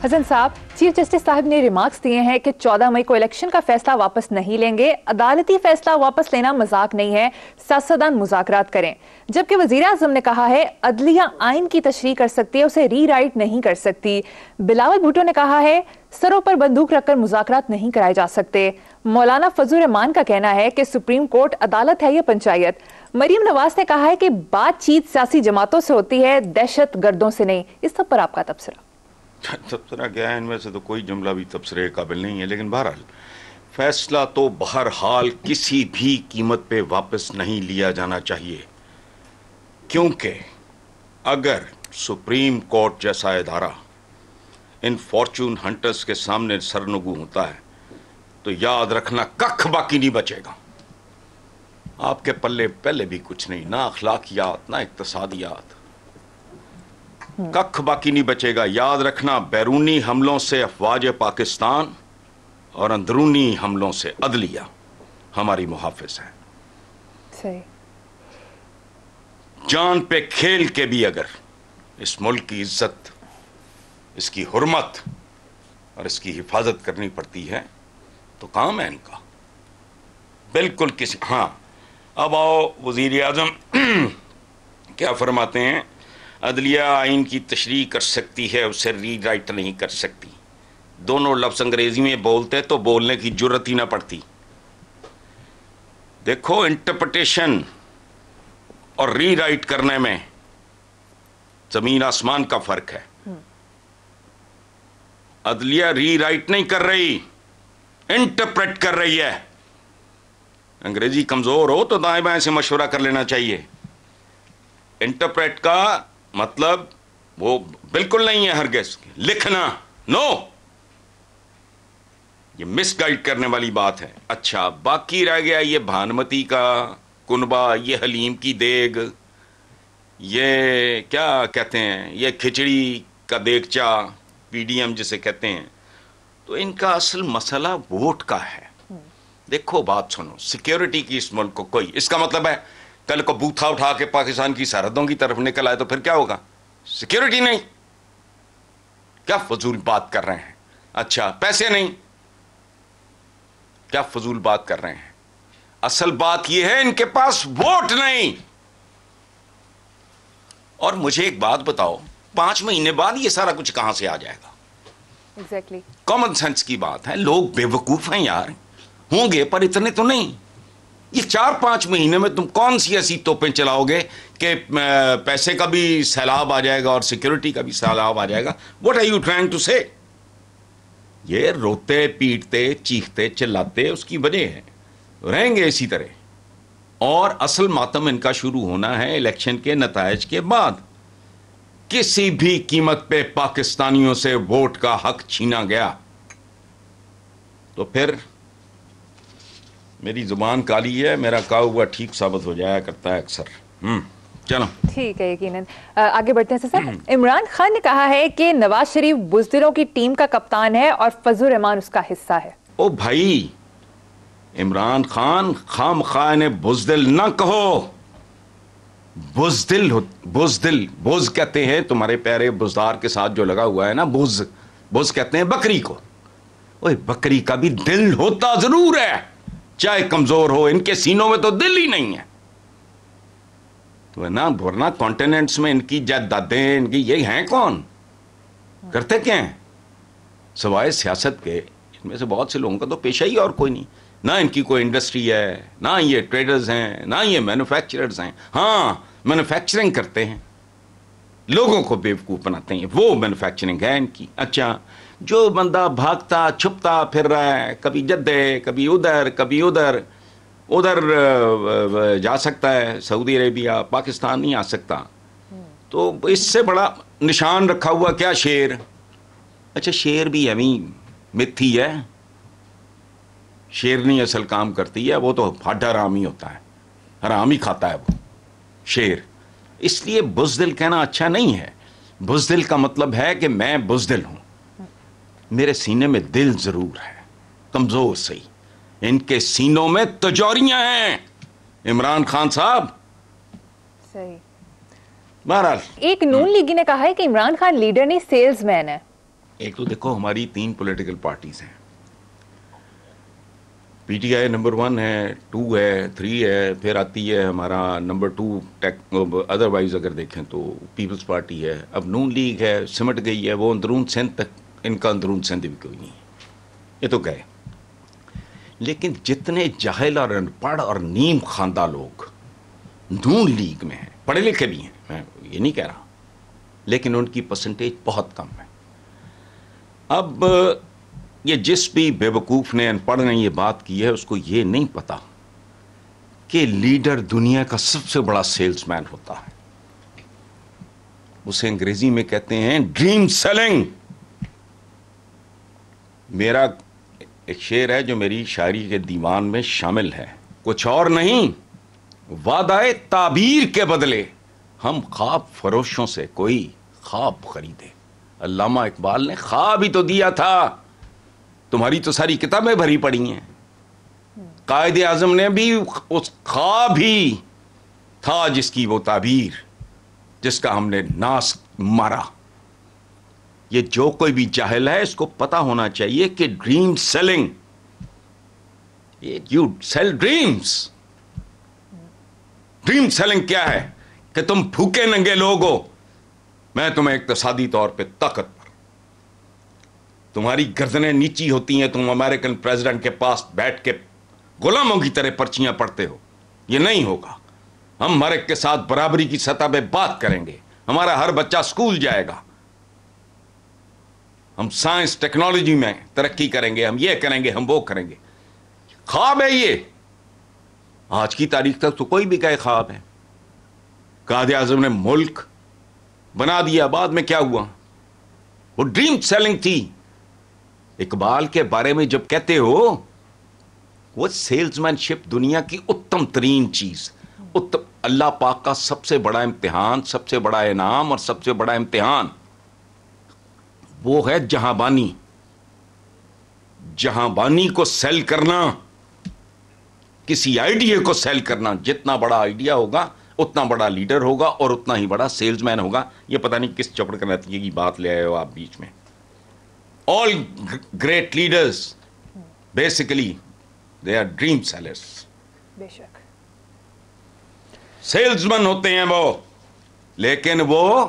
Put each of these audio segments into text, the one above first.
حسن صاحب، chief justice صاحب نے ریمارکس دیے ہیں کہ 14 مئی کو الیکشن کا فیصلہ واپس نہیں لیں گے. عدالتی فیصلہ واپس لینا مذاق نہیں ہے، سیاستدان مذاکرات کریں. جبکہ وزیر اعظم نے کہا ہے عدلیہ آئین کی تشریح کر سکتی ہے، اسے ری رائٹ نہیں کر سکتی. بلاول بھٹو نے کہا ہے سروں پر بندوق رکھ کر مذاکرات نہیں کرائے جا سکتے. مولانا فضل الرحمان کا کہنا ہے کہ سپریم کورٹ عدالت ہے یا پنچایت. مریم نواز نے کہا ہے کہ بات چیت سیاسی جماعتوں سے ہوتی ہے، دہشت گردوں سے نہیں. اس سب پر آپ کا تبصرہ؟ تبصرہ کیا ہے؟ ان میں سے تو کوئی جملہ بھی تبصرے قابل نہیں ہے، لیکن بہرحال فیصلہ تو بہرحال کسی بھی قیمت پہ واپس نہیں لیا جانا چاہیے، کیونکہ اگر سپریم کورٹ جیسا ادارہ ان فارچون ہنٹرز کے سامنے سرنگو ہوتا ہے تو یاد رکھنا ککھ باقی نہیں بچے گا. آپ کے پلے پہلے بھی کچھ نہیں، نہ اخلاقیات نہ اقتصادیات، ککھ باقی نہیں بچے گا. یاد رکھنا بیرونی حملوں سے افواج پاکستان اور اندرونی حملوں سے عدلیہ ہماری محافظ ہے. صحیح. جان پہ کھیل کے بھی اگر اس ملک کی عزت، اس کی حرمت اور اس کی حفاظت کرنی پڑتی ہے تو کام ہے ان کا. بالکل کسی ہاں. اب آؤ وزیر اعظم کیا فرماتے ہیں؟ عدلیہ آئین کی تشریح کر سکتی ہے، اسے ری رائٹ نہیں کر سکتی. دونوں لفظ انگریزی میں بولتے تو بولنے کی جرت ہی نہ پڑتی. دیکھو انٹرپریٹیشن اور ری رائٹ کرنے میں زمین آسمان کا فرق ہے. عدلیہ ری رائٹ نہیں کر رہی، انٹرپریٹ کر رہی ہے. انگریزی کمزور ہو تو دائیں بائیں سے مشورہ کر لینا چاہیے. انٹرپریٹ کا مطلب وہ بالکل نہیں ہے ہرگز لکھنا، نو، یہ مس گائیڈ کرنے والی بات ہے. اچھا باقی رہ گیا یہ بھانمتی کا کنبہ، یہ حلیم کی دیگ، یہ کیا کہتے ہیں، یہ کھچڑی کا دیگچا، پی ڈی ایم جسے کہتے ہیں. تو ان کا اصل مسئلہ ووٹ کا ہے. دیکھو بات سنو، سیکیورٹی کی اس ملک کو کوئی، اس کا مطلب ہے کل کو بوتھا اٹھا کے پاکستان کی سرحدوں کی طرف نکل آئے تو پھر کیا ہوگا؟ سیکیورٹی نہیں. کیا فضول بات کر رہے ہیں؟ اچھا پیسے نہیں، کیا فضول بات کر رہے ہیں؟ اصل بات یہ ہے ان کے پاس ووٹ نہیں. اور مجھے ایک بات بتاؤ، 5 مہینے بعد یہ سارا کچھ کہاں سے آ جائے گا؟ ایگزیکٹلی. کامن سینس کی بات ہے. لوگ بے وقوف ہیں یار، ہوں گے پر اتنے تو نہیں. یہ 4-5 مہینے میں تم کون سی ایسی توپیں چلاؤ گے کہ پیسے کا بھی سیلاب آ جائے گا اور سیکیورٹی کا بھی سیلاب آ جائے گا؟ What are you trying to سے؟ یہ روتے پیٹتے چیختے چلاتے اس کی وجہ ہے، رہیں گے اسی طرح. اور اصل ماتم ان کا شروع ہونا ہے الیکشن کے نتائج کے بعد. کسی بھی قیمت پہ پاکستانیوں سے ووٹ کا حق چھینا گیا تو پھر میری زبان کالی ہے، میرا کہا ہوا ٹھیک ثابت ہو جایا کرتا ہے اکثر. چلو ٹھیک ہے، یقیناً. آگے بڑھتے ہیں سر. عمران خان نے کہا ہے کہ نواز شریف بزدلوں کی ٹیم کا کپتان ہے اور فضل الرحمان اس کا حصہ ہے. او بھائی، عمران خان خام خواہ نے بزدل نہ کہو. بزدل بز کہتے ہیں تمہارے پیارے بزدار کے ساتھ جو لگا ہوا ہے نا، بز کہتے ہیں بکری کو. اوے بکری کا بھی دل ہوتا ضرور ہے، چاہے کمزور ہو. ان کے سینوں میں تو دل ہی نہیں ہے. ورنہ کانٹیننٹس میں ان کی جدادیں، ان کی یہ ہیں کون؟ کرتے کیا ہیں سوائے سیاست کے؟ ان میں سے بہت سے لوگوں کا تو پیشہ ہی اور کوئی نہیں. نہ ان کی کوئی انڈسٹری ہے، نہ یہ ٹریڈرز ہیں، نہ یہ مینوفیکچررز ہیں. ہاں مینوفیکچرنگ کرتے ہیں، لوگوں کو بیوقوف بناتے ہیں، وہ مینوفیکچرنگ ہے ان کی. اچھا جو بندہ بھاگتا چھپتا پھر رہا ہے، کبھی جدے کبھی ادھر کبھی ادھر جا سکتا ہے سعودی عربیہ، پاکستان نہیں آ سکتا. تو اس سے بڑا نشان رکھا ہوا کیا؟ شیر. اچھا شیر بھی ہمیں متھی ہے، شیرنی اصل کام کرتی ہے، وہ تو ہڈ حرام ہی ہوتا ہے، حرام ہی کھاتا ہے وہ شیر. اس لیے بزدل کہنا اچھا نہیں ہے. بزدل کا مطلب ہے کہ میں بزدل ہوں، میرے سینے میں دل ضرور ہے، کمزور صحیح. ان کے سینوں میں تجوریاں ہیں عمران خان صاحب. صحیح. بہرحال ایک نون لیگی نے کہا ہے کہ عمران خان لیڈر نہیں سیلز مین ہے. ایک تو دیکھو ہماری 3 پولیٹیکل پارٹیز ہیں. پی ٹی آئی نمبر 1 ہے, 2 ہے, 3 ہے, پھر آتی ہے ہمارا نمبر 2 ادروائز اگر دیکھیں تو پیپلز پارٹی ہے, اب نون لیگ ہے, سمٹ گئی ہے, وہ اندرون سندھ تک, ان کا اندرون سندھ بھی کوئی نہیں ہے, یہ تو گئے. لیکن جتنے جاہل اور ان پڑھ اور نیم خواندہ لوگ نون لیگ میں ہیں, پڑھے لکھے بھی ہیں, میں یہ نہیں کہہ رہا, لیکن ان کی پرسنٹیج بہت کم ہے. اب یہ جس بھی بے وقوف نے ان پڑھ نے یہ بات کی ہے, اس کو یہ نہیں پتا کہ لیڈر دنیا کا سب سے بڑا سیلز مین ہوتا ہے. اسے انگریزی میں کہتے ہیں ڈریم سیلنگ. میرا ایک شعر ہے جو میری شاعری کے دیوان میں شامل ہے, کچھ اور نہیں وعدہ تعبیر کے بدلے ہم خواب فروشوں سے کوئی خواب خریدے. علامہ اقبال نے خواب ہی تو دیا تھا, تمہاری تو ساری کتابیں بھری پڑی ہیں. قائد اعظم نے بھی اس خواب ہی تھا جس کی وہ تعبیر, جس کا ہم نے ناس مارا. یہ جو کوئی بھی جاہل ہے اس کو پتا ہونا چاہیے کہ dream selling, you sell dreams. Dream selling کیا ہے کہ تم بھوکے ننگے لوگ ہو, میں تمہیں اقتصادی طور پہ طاقت پر, تمہاری گردنیں نیچی ہوتی ہیں, تم امریکن پریزیڈنٹ کے پاس بیٹھ کے غلاموں کی طرح پرچیاں پڑھتے ہو. یہ نہیں ہوگا. ہم ہر ایک کے ساتھ برابری کی سطح پہ بات کریں گے, ہمارا ہر بچہ اسکول جائے گا, ہم سائنس ٹیکنالوجی میں ترقی کریں گے, ہم یہ کریں گے, ہم وہ کریں گے. خواب ہے یہ, آج کی تاریخ تک تو کوئی بھی کہے خواب ہے. قائد اعظم نے ملک بنا دیا, بعد میں کیا ہوا؟ وہ ڈریم سیلنگ تھی. اقبال کے بارے میں جب کہتے ہو, وہ سیلز مین شپ دنیا کی اتم ترین چیز, اللہ پاک کا سب سے بڑا امتحان, سب سے بڑا انعام اور سب سے بڑا امتحان وہ ہے جہاں بانی. جہاں بانی کو سیل کرنا, کسی آئیڈیا کو سیل کرنا. جتنا بڑا آئیڈیا ہوگا اتنا بڑا لیڈر ہوگا اور اتنا ہی بڑا سیلز مین ہوگا. یہ پتہ نہیں کس چپڑ کا نتیجے کی بات لے آئے ہو آپ بیچ میں. All great leaders basically they are dream sellers. بے شک سیلز مین ہوتے ہیں وہ, لیکن وہ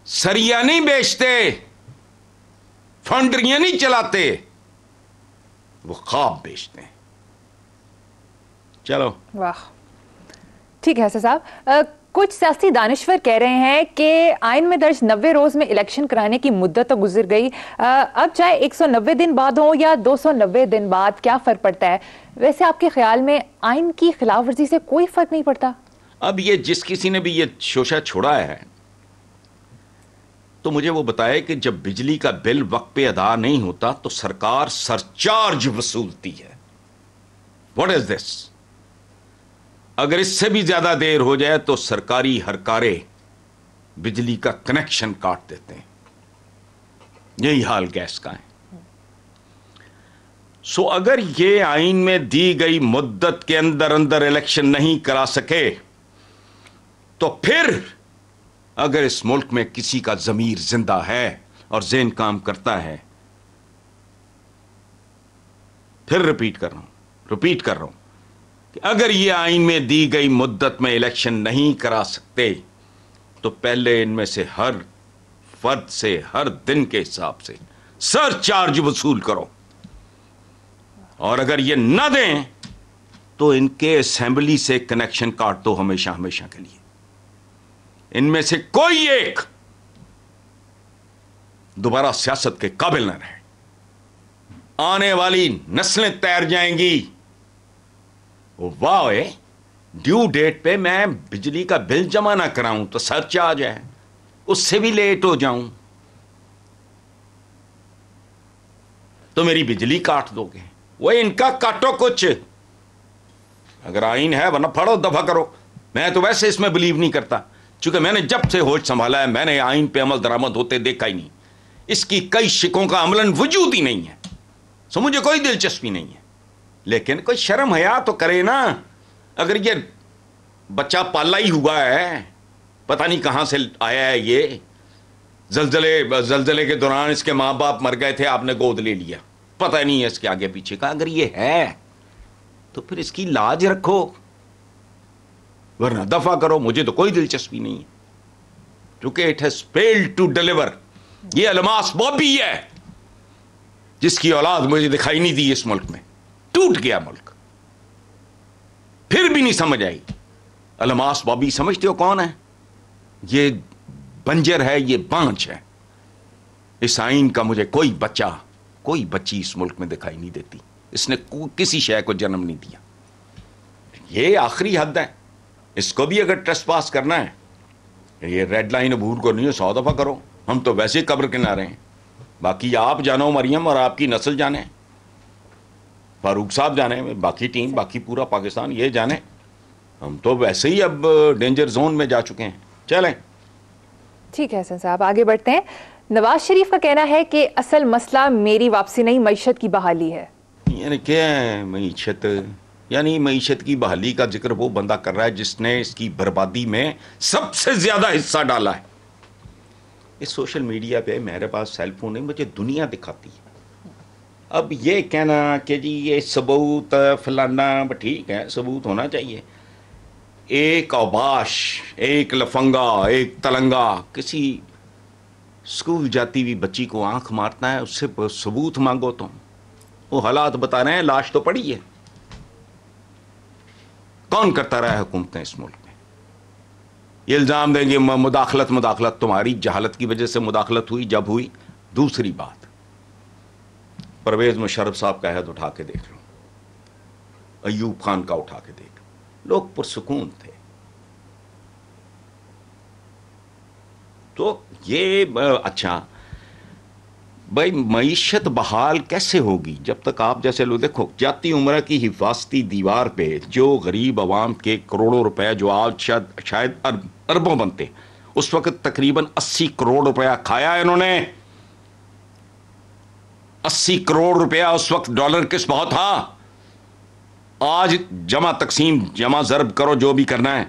سریا نہیں بیچتے, فنڈریاں نہیں چلاتے, وہ خواب بیچتے ہیں. چلو واہ, ٹھیک ہے حسن صاحب. کچھ سیاسی دانشور کہہ رہے ہیں کہ آئین میں درج 90 روز میں الیکشن کرانے کی مدت تو گزر گئی, اب چاہے 190 دن بعد ہو یا 290 دن بعد, کیا فرق پڑتا ہے؟ ویسے آپ کے خیال میں آئین کی خلاف ورزی سے کوئی فرق نہیں پڑتا؟ اب یہ جس کسی نے بھی یہ شوشہ چھوڑا ہے تو مجھے وہ بتائے کہ جب بجلی کا بل وقت پہ ادا نہیں ہوتا تو سرکار سرچارج وصولتی ہے. واٹ از دس؟ اگر اس سے بھی زیادہ دیر ہو جائے تو سرکاری ہرکارے بجلی کا کنیکشن کاٹ دیتے ہیں. یہی حال گیس کا ہے. سو اگر یہ آئین میں دی گئی مدت کے اندر اندر الیکشن نہیں کرا سکے تو پھر اگر اس ملک میں کسی کا ضمیر زندہ ہے اور ذہن کام کرتا ہے, پھر ریپیٹ کر رہا ہوں کہ اگر یہ آئین میں دی گئی مدت میں الیکشن نہیں کرا سکتے تو پہلے ان میں سے ہر فرد سے ہر دن کے حساب سے سر چارج وصول کرو, اور اگر یہ نہ دیں تو ان کے اسمبلی سے کنیکشن کاٹ دو ہمیشہ ہمیشہ کے لیے. ان میں سے کوئی ایک دوبارہ سیاست کے قابل نہ رہے. آنے والی نسلیں تیر جائیں گی, واہ ڈیو ڈیٹ پہ میں بجلی کا بل جمع نہ کراؤں تو سرچ آ جائے, اس سے بھی لیٹ ہو جاؤں تو میری بجلی کاٹ دو گے. وہ ان کا کاٹو کچھ, اگر آئین ہے ورنہ پڑھو دفع کرو. میں تو ویسے اس میں بلیو نہیں کرتا, چونکہ میں نے جب سے ہوش سنبھالا ہے میں نے آئین پہ عمل درآمد ہوتے دیکھا ہی نہیں. اس کی کئی شکوں کا عملاً وجود ہی نہیں ہے, سو مجھے کوئی دلچسپی نہیں ہے. لیکن کوئی شرم حیا تو کرے نا. اگر یہ بچہ پالا ہی ہوا ہے, پتہ نہیں کہاں سے آیا ہے, یہ زلزلے کے دوران اس کے ماں باپ مر گئے تھے, آپ نے گود لے لیا, پتہ نہیں ہے اس کے آگے پیچھے کا. اگر یہ ہے تو پھر اس کی لاج رکھو, ورنہ دفع کرو. مجھے تو کوئی دلچسپی نہیں ہے, کیونکہ it has failed to deliver. یہ الماس بابی ہے جس کی اولاد مجھے دکھائی نہیں دی اس ملک میں. ٹوٹ گیا ملک, پھر بھی نہیں سمجھ آئی. الماس بابی سمجھتے ہو کون ہے؟ یہ بنجر ہے, یہ بانچ ہے. اس آئین کا مجھے کوئی بچہ, کوئی بچی اس ملک میں دکھائی نہیں دیتی. اس نے کسی شے کو جنم نہیں دیا. یہ آخری حد ہے. اس کو بھی اگر ٹریس پاس کرنا ہے, یہ ریڈ لائن عبور کو نہیں, 100 دفعہ کرو. ہم تو ویسے قبر کنارے ہیں. باقی آپ جانو مریم, اور آپ کی نسل جانے, فاروق صاحب جانے, باقی ٹیم, باقی پورا پاکستان یہ جانے. ہم تو ویسے ہی اب ڈینجر زون میں جا چکے ہیں. چلیں ٹھیک ہے حسن صاحب, آگے بڑھتے ہیں. نواز شریف کا کہنا ہے کہ اصل مسئلہ میری واپسی نہیں, معیشت کی بحالی ہے. یعنی کیا ہے معیشت؟ یعنی معیشت کی بحالی کا ذکر وہ بندہ کر رہا ہے جس نے اس کی بربادی میں سب سے زیادہ حصہ ڈالا ہے. اس سوشل میڈیا پہ میرے پاس سیل فون ہے, مجھے دنیا دکھاتی ہے. اب یہ کہنا کہ جی یہ ثبوت فلانا, ٹھیک ہے ثبوت ہونا چاہیے. ایک اوباش, ایک لفنگا, ایک تلنگا کسی اسکول جاتی ہوئی بچی کو آنکھ مارتا ہے, اس سے ثبوت مانگو تم. وہ حالات بتا رہے ہیں, لاش تو پڑی ہے. کون کرتا رہا ہے حکومتیں اس ملک میں؟ یہ الزام دیں گے مداخلت تمہاری جہالت کی وجہ سے مداخلت ہوئی. جب ہوئی دوسری بات, پرویز مشرف صاحب کا عہد اٹھا کے دیکھ لو, ایوب خان کا اٹھا کے دیکھ لو, لوگ پرسکون تھے. تو یہ اچھا بھائی معیشت بحال کیسے ہوگی جب تک آپ جیسے لوگ, دیکھو جاتی عمرہ کی حفاظتی دیوار پہ جو غریب عوام کے کروڑوں روپے جو آج شاید اربوں بنتے, اس وقت تقریباً 80 کروڑ روپیہ کھایا ہے انہوں نے. 80 کروڑ روپیہ اس وقت ڈالر کس بہت تھا. آج جمع تقسیم جمع ضرب کرو جو بھی کرنا ہے.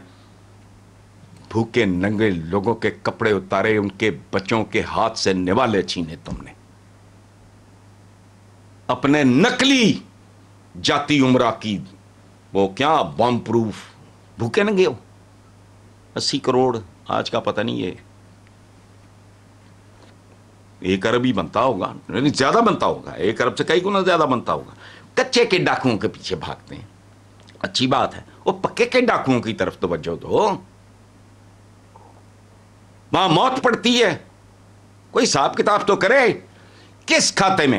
بھوکے ننگے لوگوں کے کپڑے اتارے, ان کے بچوں کے ہاتھ سے نوالے چھینے تم نے. اپنے نقلی جاتی عمرہ کی وہ کیا بم پروف بھوکے ننگے ہو. 80 کروڑ آج کا پتہ نہیں, ہے 1 ارب ہی بنتا ہوگا, زیادہ بنتا ہوگا, 1 ارب سے کئی گنا زیادہ بنتا ہوگا. کچے کے ڈاکوؤں کے پیچھے بھاگتے ہیں, اچھی بات ہے. وہ پکے کے ڈاکوؤں کی طرف توجہ دو, وہاں موت پڑتی ہے. کوئی حساب کتاب تو کرے, کس کھاتے میں